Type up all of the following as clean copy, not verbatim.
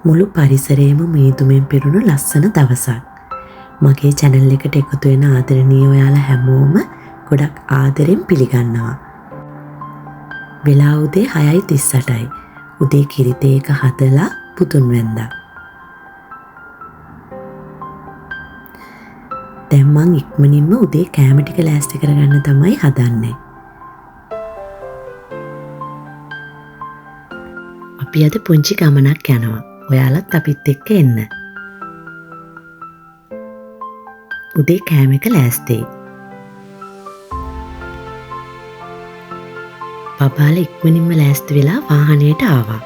මුළු පරිසරයම මීදුමෙන් පිරුණු ලස්සන දවසක්. මගේ channel එකට එකතු වෙන ආදරණීය ඔයාලා හැමෝම ගොඩක් ආදරෙන් පිළිගන්නවා. වෙලාව උදේ 6:38යි. උදේ කිරිතේක හදලා පුතුන් වැන්දා. දැන් මං ඉක්මනින්ම උදේ කෑම ටික ලෑස්ති කරගන්න තමයි හදන්නේ. අපි අද පුංචි ගමනක් යනවා. ඔයාලත් අපිත් එක්ක එන්න. උදේ කෑම එක ලෑස්තියි. බබාලා ඉක්මනින්ම ලෑස්ති වෙලා වාහනයට ආවා.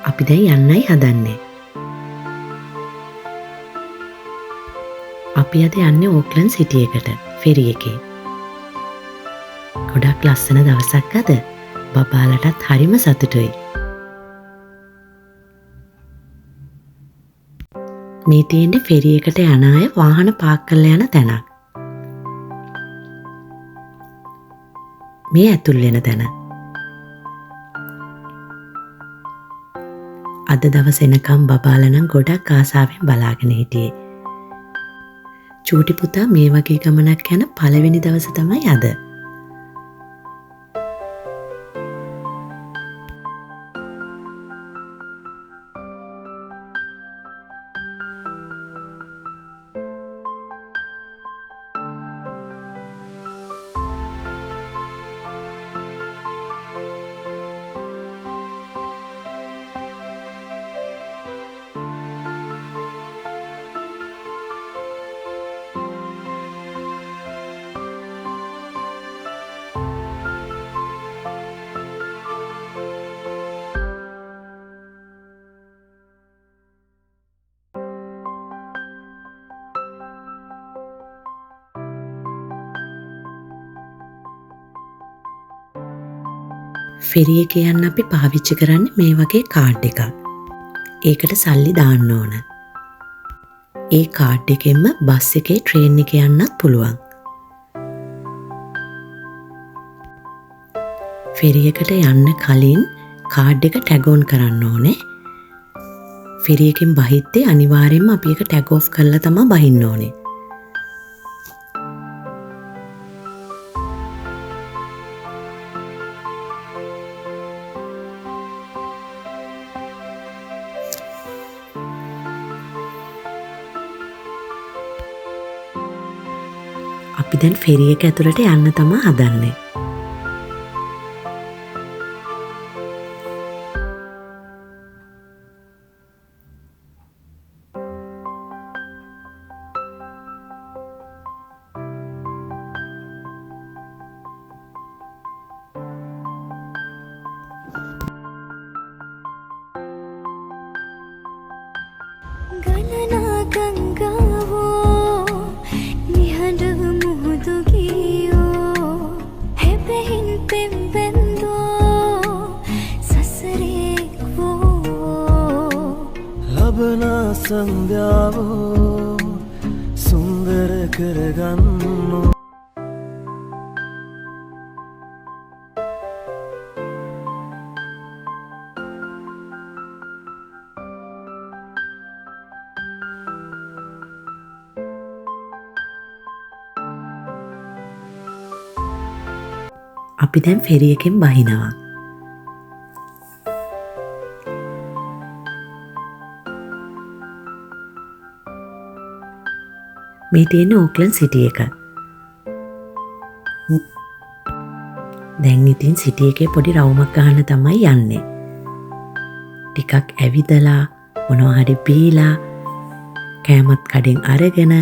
අපි දැන් යන්නයි හදන්නේ. අපි අද යන්නේ ඕක්ලන්ඩ් සිටි එකට ෆෙරි එකේ. ගොඩක් ලස්සන දවසක් අද. බබාලටත් හරිම සතුටුයි. මේ තියෙන්නේ ෆෙරි එකට යන අය වාහන පාක් කරලා යන තැනක්. මේ ඇතුල් වෙන තැන. අද දවස් එනකම් බබාලා නම් ගොඩක් ආසාවෙන් බලාගෙන හිටියේ. චූටි පුතා මේ වගේ ගමනක් යන පළවෙනි දවස තමයි අද. ෆෙරි එකේ යන්න අපි පාවිච්චි කරන්නේ මේ වගේ කාඩ් එකක්. ඒකට සල්ලි දාන්න ඕන. ඒ කාඩ් එකෙන්ම බස් එකේ ට්‍රේන් එකේ යන්නත් පුළුවන්. ෆෙරි එකට යන්න කලින් කාඩ් එක ටැග් ඔන් කරන්න ඕනේ. ෆෙරි එකෙන් බහිද්දී අනිවාර්යයෙන්ම අපි ඒක ටැග් ඔෆ් කරලා තමයි බහින්න ඕනේ. අපි දැන් ෆෙරි එක ඇතුළට යන්න තමයි හදන්නේ. ගණනා ගංගාවෝ නිහඬ මුහුදු ගියෝ හැබැහින් පෙම්බැන්දෝ සසරෙක්වෝ ලබන සන්ධ්‍යාවෝ සුන්දර කරගන්නෝ අපි දැන් ෆෙරි එකෙන් බහිනවා. මේ තියෙන ඕක්ලන්ඩ් සිටි එක. දැන් ඉතින් සිටි එකේ පොඩි රවුමක් ගන්න තමයි යන්නේ. ටිකක් ඇවිදලා මොනවා හරි බීලා කෑමත් කඩෙන් අරගෙන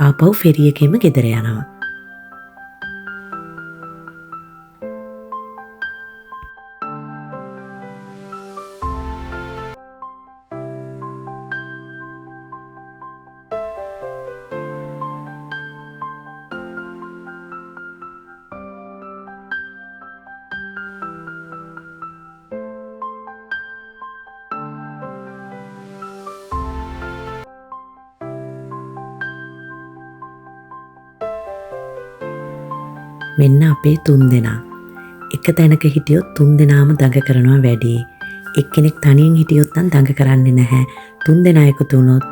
ආපහු ෆෙරි එකේම ගෙදර යනවා. මෙන්න අපේ 3 දෙනා. එක තැනක හිටියොත් 3 දෙනාම දඟ කරනවා වැඩි. එක්කෙනෙක් තනියෙන් හිටියොත් නම් දඟ කරන්නේ නැහැ. 3 දෙනා එකතු වුණොත්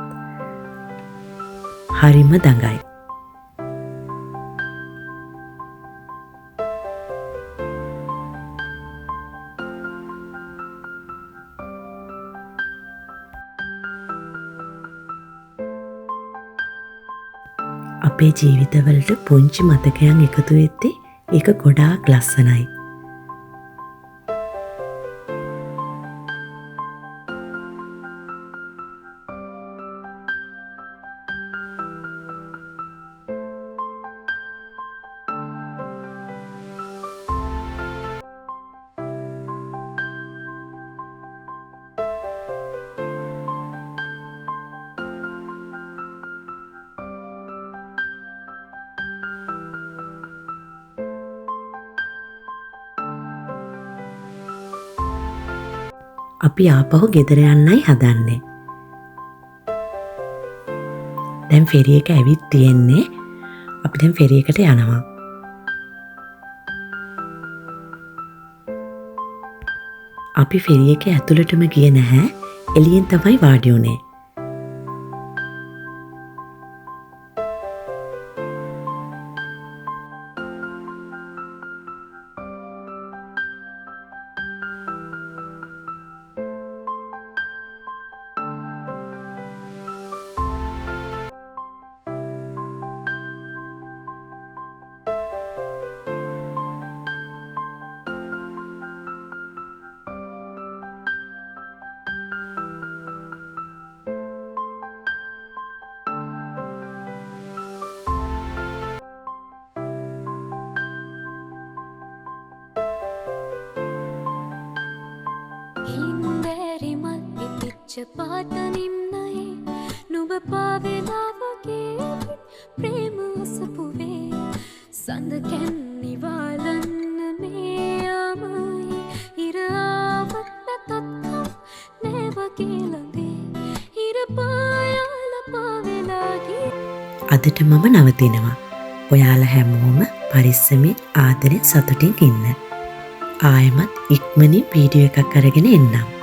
හරිම දඟයි. අපේ ජීවිතවලට පුංචි මතකයන් එකතු වෙද්දී ඒක ගොඩාක් ලස්සනයි. අපි ආපහු ගෙදර යන්නයි හදන්නේ. දැන් ෆෙරි එක ඇවිත් තියෙන්නේ. අපි දැන් ෆෙරි එකට යනවා. අපි ෆෙරි එක ඇතුළටම ගියේ නැහැ. එළියෙන් තමයි වාඩි වුණේ. පාතනිම්නයේ නුඹ පාවෙලාවගේ ප්‍රේම සපුවේ සඳ කැන්නිවාලන්න මේ ආමයි ඉරාවත් නැතත්කම් නෑවගේ ළඟේ ඉර පායාල පාවෙලාගේ. අදට මම නවතිනවා. ඔයාලා හැමෝම පරිස්සමෙන් ආදරෙන් සතුටින් ඉන්න. ආයෙමත් ඉක්මනින් වීඩියෝ එකක් අරගෙන එන්නම්.